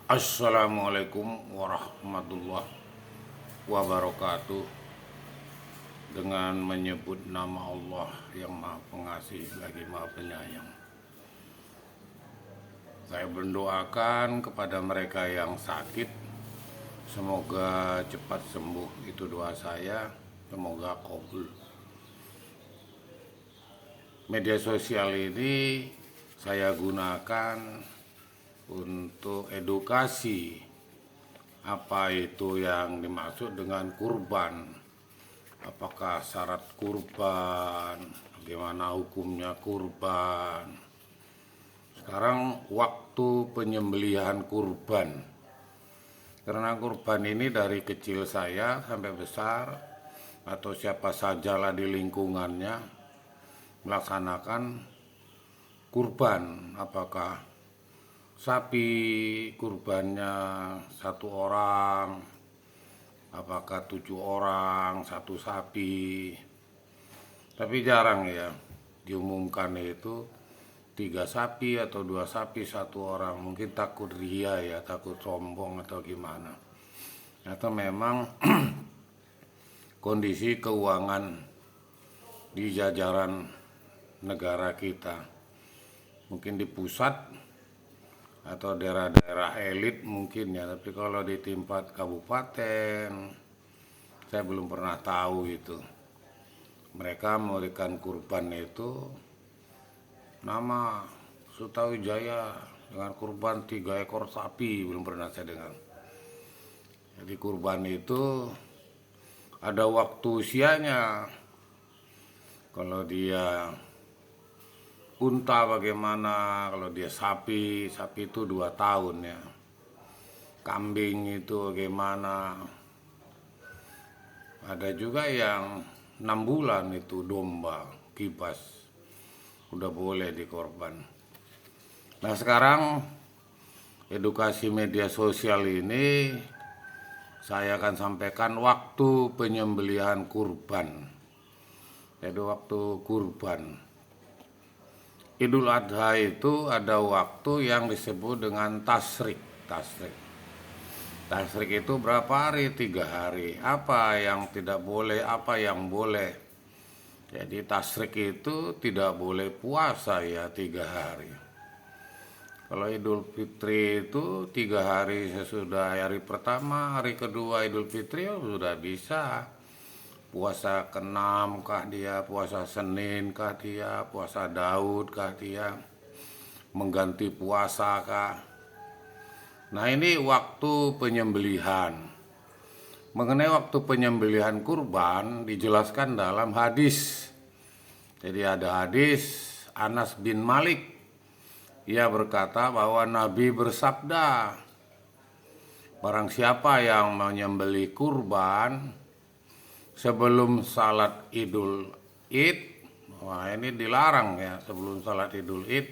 Assalamualaikum warahmatullahi wabarakatuh. Dengan menyebut nama Allah yang Maha Pengasih lagi Maha Penyayang, saya mendoakan kepada mereka yang sakit, semoga cepat sembuh. Itu doa saya, semoga kabul. Media sosial ini saya gunakan untuk edukasi, apa itu yang dimaksud dengan kurban, apakah syarat kurban, bagaimana hukumnya kurban. Sekarang waktu penyembelihan kurban, karena kurban ini dari kecil saya sampai besar, atau siapa sajalah di lingkungannya melaksanakan kurban, apakah sapi kurbannya 1 orang, apakah 7 orang 1 sapi. Tapi jarang ya diumumkan itu 3 sapi atau 2 sapi 1 orang. Mungkin takut ria ya, takut sombong atau gimana, atau memang kondisi keuangan di jajaran negara kita, mungkin di pusat atau daerah-daerah elit mungkin ya. Tapi kalau di tingkat kabupaten, saya belum pernah tahu itu. Mereka memberikan kurban itu nama Sutawijaya dengan kurban 3 ekor sapi, belum pernah saya dengar. Jadi kurban itu ada waktu usianya. Kalau dia unta bagaimana, kalau dia sapi itu 2 tahun ya. Kambing itu bagaimana. Ada juga yang 6 bulan itu domba kibas, udah boleh dikorban. Nah sekarang edukasi media sosial ini saya akan sampaikan waktu penyembelihan kurban. Jadi waktu kurban Idul Adha itu ada waktu yang disebut dengan tasrik. Tasrik itu berapa hari? 3 hari. Apa yang tidak boleh, apa yang boleh. Jadi tasrik itu tidak boleh puasa ya 3 hari. Kalau Idul Fitri itu 3 hari sesudah hari pertama, hari kedua Idul Fitri sudah bisa. Puasa ke-6 kah dia, puasa Senin kah dia, puasa Daud kah dia, mengganti puasa kah. Nah ini waktu penyembelihan. Mengenai waktu penyembelihan kurban dijelaskan dalam hadis. Jadi ada hadis Anas bin Malik. Ia berkata bahwa Nabi bersabda, barang siapa yang menyembelih kurban sebelum salat Idul Id, wah ini dilarang ya sebelum salat Idul Id,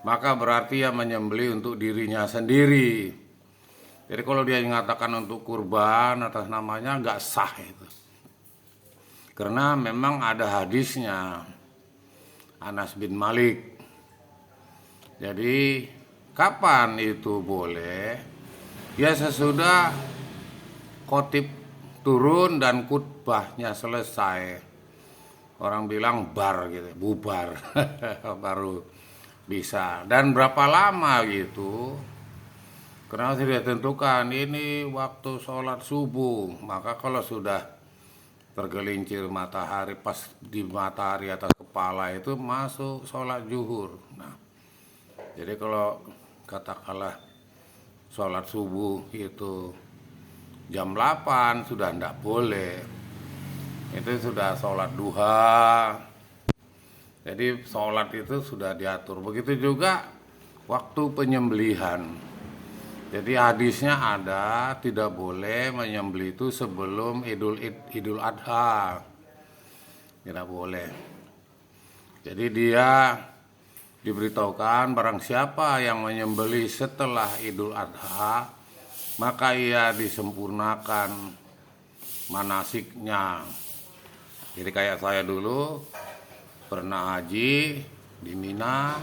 maka berarti ia menyembelih untuk dirinya sendiri. Jadi kalau dia mengatakan untuk kurban atas namanya nggak sah itu, karena memang ada hadisnya Anas bin Malik. Jadi kapan itu boleh? Ya sesudah khotib turun dan khutbahnya selesai, orang bilang bar gitu, bubar baru bisa. Dan berapa lama gitu, karena sudah ditentukan ini waktu sholat subuh. Maka kalau sudah tergelincir matahari, pas di matahari atas kepala itu masuk sholat zuhur. Nah jadi kalau katakanlah sholat subuh itu jam 8 sudah tidak boleh, itu sudah sholat duha. Jadi sholat itu sudah diatur. Begitu juga waktu penyembelihan. Jadi hadisnya ada, tidak boleh menyembelih itu sebelum Idul Adha, tidak boleh. Jadi dia diberitahukan barang siapa yang menyembelih setelah Idul Adha, maka ia disempurnakan manasiknya. Jadi kayak saya dulu pernah haji di Mina,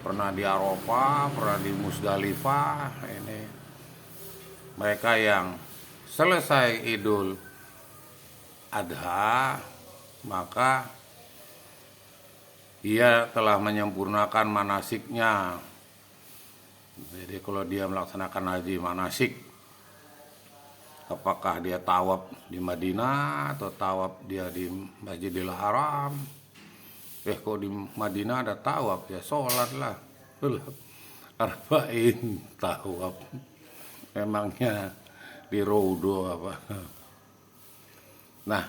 pernah di Arafah, pernah di Musdalifah. Ini mereka yang selesai Idul Adha, maka ia telah menyempurnakan manasiknya. Jadi kalau dia melaksanakan haji manasik, apakah dia tawaf di Madinah atau tawaf dia di Masjidil Haram. Kok di Madinah ada tawaf, ya sholat lah. Arba'in tawaf. Memangnya di Rodo apa. Nah,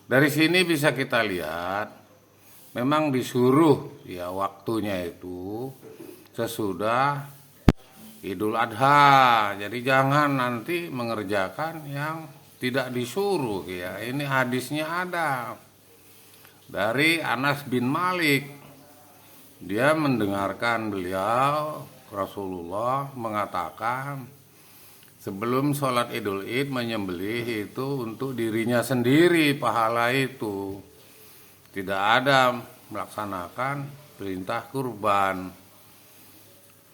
dari sini bisa kita lihat memang disuruh ya waktunya itu sesudah Idul Adha. Jadi jangan nanti mengerjakan yang tidak disuruh ya. Ini hadisnya ada dari Anas bin Malik. Dia mendengarkan beliau Rasulullah mengatakan sebelum sholat Idul Id menyembelih itu untuk dirinya sendiri pahala itu. Tidak ada melaksanakan perintah kurban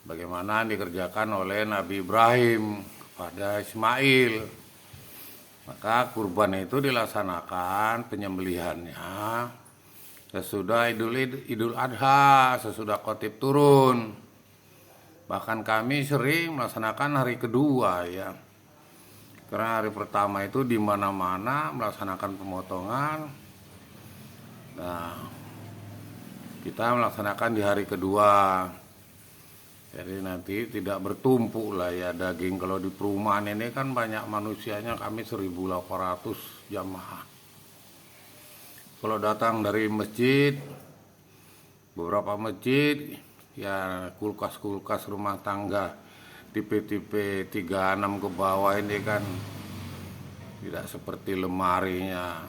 bagaimana dikerjakan oleh Nabi Ibrahim kepada Ismail. Maka kurban itu dilaksanakan penyembelihannya sesudah Idul Adha, sesudah khotib turun. Bahkan kami sering melaksanakan hari kedua ya. Karena hari pertama itu di mana-mana melaksanakan pemotongan. Nah, kita melaksanakan di hari kedua. Jadi nanti tidak bertumpuk lah ya daging. Kalau di perumahan ini kan banyak manusianya, kami 1.800 jamaah. Kalau datang dari masjid, beberapa masjid, ya kulkas-kulkas rumah tangga, tipe-tipe 36 ke bawah ini kan tidak seperti lemarinya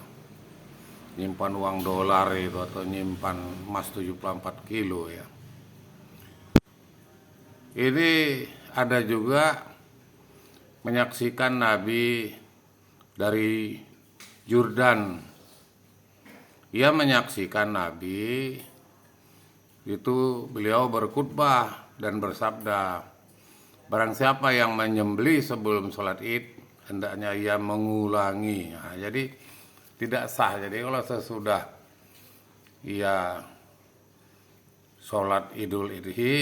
nyimpan uang dolar itu atau nyimpan emas 74 kilo ya. Ini ada juga menyaksikan Nabi dari Yordan. Ia menyaksikan Nabi itu beliau berkhutbah dan bersabda, barang siapa yang menyembelih sebelum sholat Id hendaknya ia mengulangi. Nah, jadi tidak sah. Jadi kalau sesudah ia sholat Idul Adha,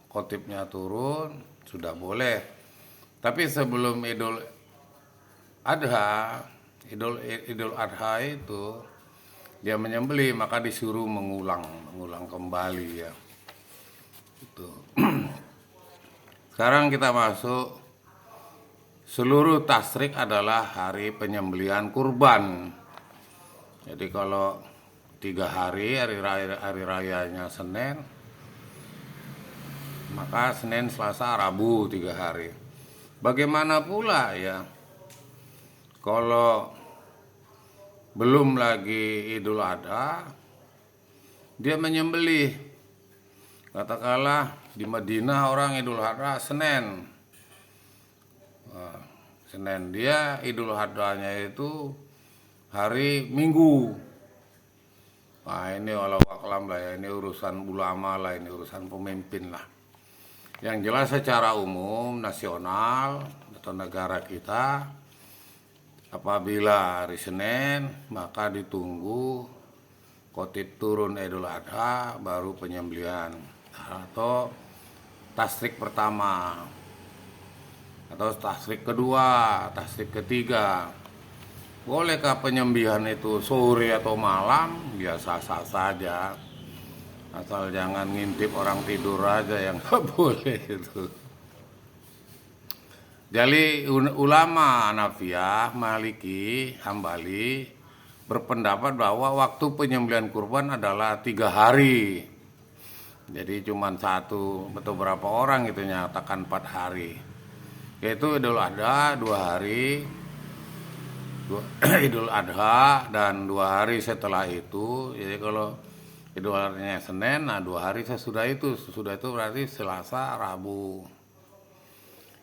khotibnya turun, sudah boleh. Tapi sebelum Idul Adha, Idul Adha itu dia menyembelih, maka disuruh mengulang kembali ya. Itu. Sekarang kita masuk, seluruh tasyrik adalah hari penyembelihan kurban. Jadi kalau 3 hari rayanya Senin, maka Senin, Selasa, Rabu 3 hari. Bagaimana pula ya kalau belum lagi Idul Adha, dia menyembelih. Katakanlah di Madinah orang Idul Adha Senin. Senin, dia Idul Adha-nya itu hari Minggu. Nah ini walau aklam lah ya, ini urusan ulama lah, ini urusan pemimpin lah. Yang jelas secara umum nasional atau negara kita, apabila hari Senin maka ditunggu khotib turun Idul Adha baru penyembelihan atau tasyrik pertama atau tasyrik kedua, tasyrik ketiga. Bolehkah penyembelihan itu sore atau malam? Biasa-biasa saja. Asal jangan ngintip orang tidur aja yang nggak boleh itu. Jadi ulama Hanafiyah, Maliki, Hambali berpendapat bahwa waktu penyembelihan kurban adalah 3 hari. Jadi cuma satu atau berapa orang itu nyatakan 4 hari. Yaitu Idul Adha 2 hari, Idul Adha dan 2 hari setelah itu. Jadi kalau Idul Adha Senin, nah 2 hari sesudah itu berarti Selasa, Rabu.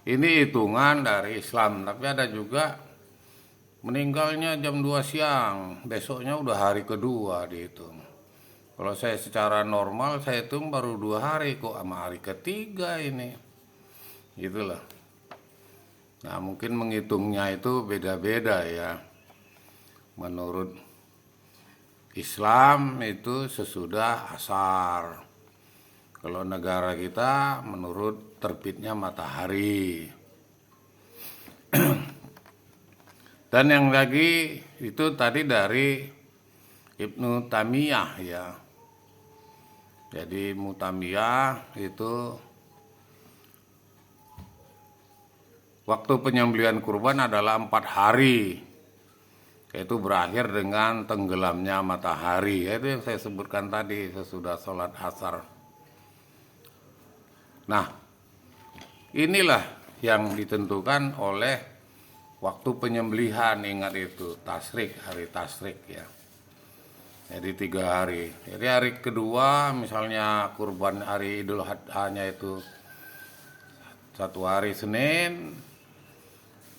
Ini hitungan dari Islam, tapi ada juga meninggalnya jam 2 siang, besoknya udah hari kedua dihitung. Kalau saya secara normal saya hitung baru 2 hari, kok sama hari ketiga ini, gitulah. Nah mungkin menghitungnya itu beda-beda ya. Menurut Islam itu sesudah asar. Kalau negara kita menurut terbitnya matahari. Dan yang lagi itu tadi dari Ibnu Taimiyah ya. Jadi Mutamiyah itu waktu penyembelihan kurban adalah 4 hari, yaitu berakhir dengan tenggelamnya matahari. Itu yang saya sebutkan tadi sesudah sholat asar. Nah, inilah yang ditentukan oleh waktu penyembelihan. Ingat itu tasrik, hari tasrik ya. Jadi 3 hari. Jadi hari kedua misalnya kurban hari Idul Adha-nya itu 1 hari Senin,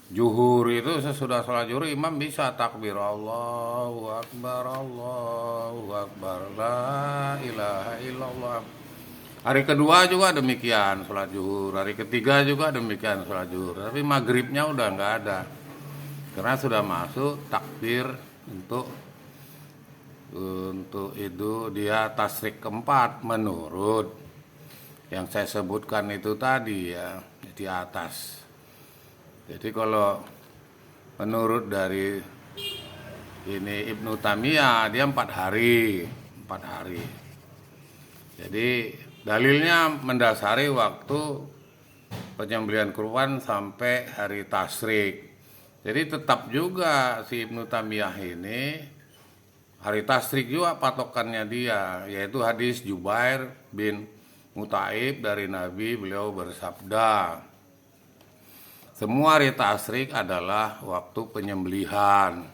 Zuhur itu sesudah sholat zuhur imam bisa takbir Allahu Akbar, la ilaha illallah. Hari kedua juga demikian sholat zuhur, hari ketiga juga demikian sholat zuhur. Tapi maghribnya udah nggak ada, karena sudah masuk takbir untuk itu dia tasrik keempat menurut yang saya sebutkan itu tadi ya di atas. Jadi kalau menurut dari ini Ibnu Taimiyah dia 4 hari. Jadi dalilnya mendasari waktu penyembelihan kurban sampai hari tasrik. Jadi tetap juga si Ibnu Taimiyah ini hari tasrik juga patokannya dia, yaitu hadis Jubair bin Mut'aib dari Nabi, beliau bersabda, semua hari tasrik adalah waktu penyembelihan.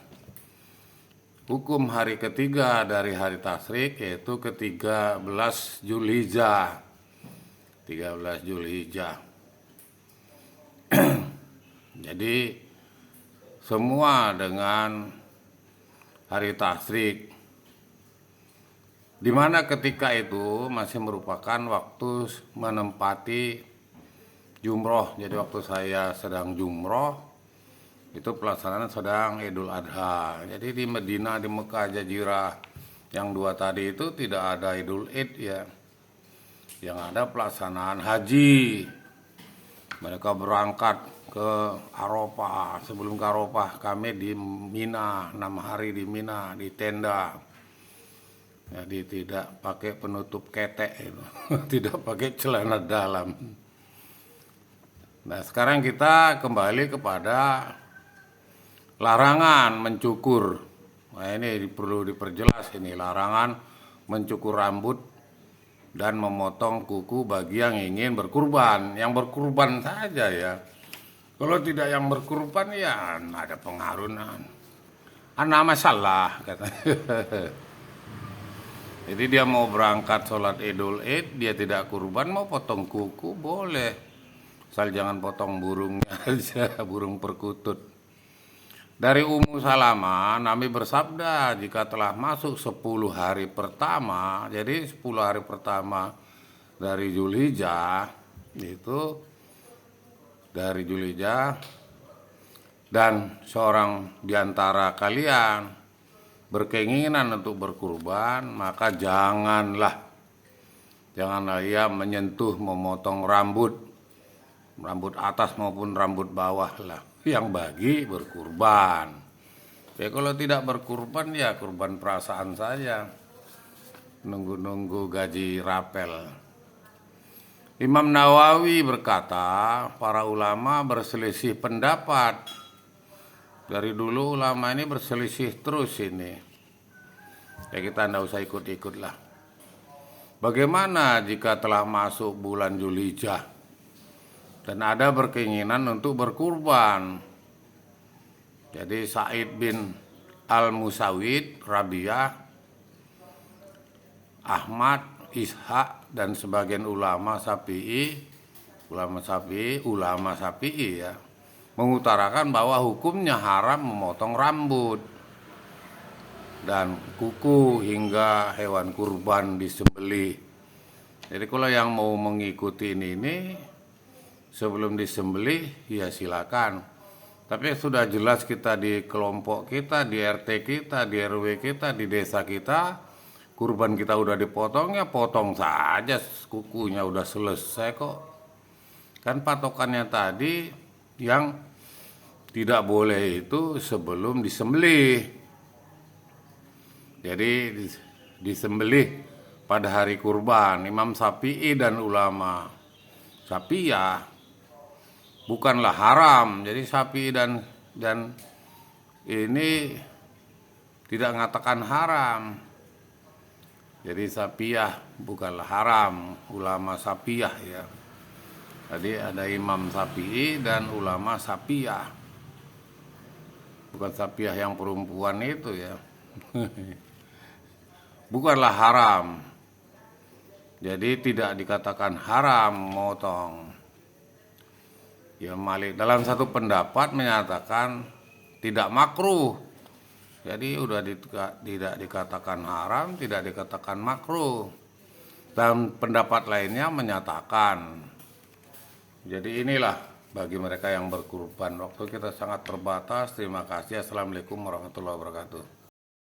Hukum hari ketiga dari hari tasrik yaitu ke-13 Zulhijjah. 13 Zulhijjah. Jadi semua dengan hari tasrik, dimana ketika itu masih merupakan waktu menempati jumroh. Jadi waktu saya sedang jumroh itu pelaksanaan sedang Idul Adha. Jadi di Medina, di Mekah, Jazirah yang 2 tadi itu tidak ada Idul Id ya, yang ada pelaksanaan haji. Mereka berangkat ke Arafah. Sebelum ke Arafah kami di Mina, 6 hari di Mina, di tenda. Jadi tidak pakai penutup ketek itu. Tidak pakai celana dalam. Nah sekarang kita kembali kepada larangan mencukur. Nah ini perlu diperjelas ini, larangan mencukur rambut dan memotong kuku bagi yang ingin berkurban. Yang berkurban saja ya. Kalau tidak yang berkurban ya ada pengaruhan. Ana masalah katanya. Jadi dia mau berangkat sholat Idul Id, dia tidak kurban, mau potong kuku boleh. Asal jangan potong burungnya aja, burung perkutut. Dari Ummu Salamah, Nabi bersabda jika telah masuk 10 hari pertama, jadi 10 hari pertama dari Zulhijjah itu dari Zulhijjah, dan seorang diantara kalian berkeinginan untuk berkurban, maka janganlah ia menyentuh, memotong rambut atas maupun rambut bawah lah, yang bagi berkurban. Ya kalau tidak berkurban ya kurban perasaan saja, nunggu gaji rapel. Imam Nawawi berkata, para ulama berselisih pendapat. Dari dulu ulama ini berselisih terus ini. Ya kita tidak usah ikut-ikut lah. Bagaimana jika telah masuk bulan Zulhijjah dan ada berkeinginan untuk berkurban? Jadi Sa'id bin Al-Musawid, Rabi'ah, Ahmad, Ishaq dan sebagian ulama Syafi'i ya, mengutarakan bahwa hukumnya haram memotong rambut. dan kuku hingga hewan kurban disembelih. Jadi kalau yang mau mengikuti ini sebelum disembelih ya silakan. Tapi sudah jelas kita di kelompok kita, di RT kita, di RW kita, di desa kita, kurban kita udah dipotong ya potong saja kukunya, udah selesai kok. Kan patokannya tadi yang tidak boleh itu sebelum disembelih. Jadi disembelih pada hari kurban. Imam Syafi'i dan ulama Syafi'iyah bukanlah haram. Jadi Syafi'i dan ini tidak mengatakan haram. Jadi Syafi'iyah bukanlah haram, ulama Syafi'iyah ya. Tadi ada Imam Syafi'i dan ulama Syafi'iyah. Bukan Syafi'iyah yang perempuan itu ya. Bukanlah haram. Jadi tidak dikatakan haram motong. Ya Malik dalam satu pendapat menyatakan tidak makruh. Jadi udah tidak dikatakan haram, tidak dikatakan makruh. Dan pendapat lainnya menyatakan. Jadi inilah bagi mereka yang berkurban. Waktu kita sangat terbatas. Terima kasih. Assalamualaikum warahmatullahi wabarakatuh.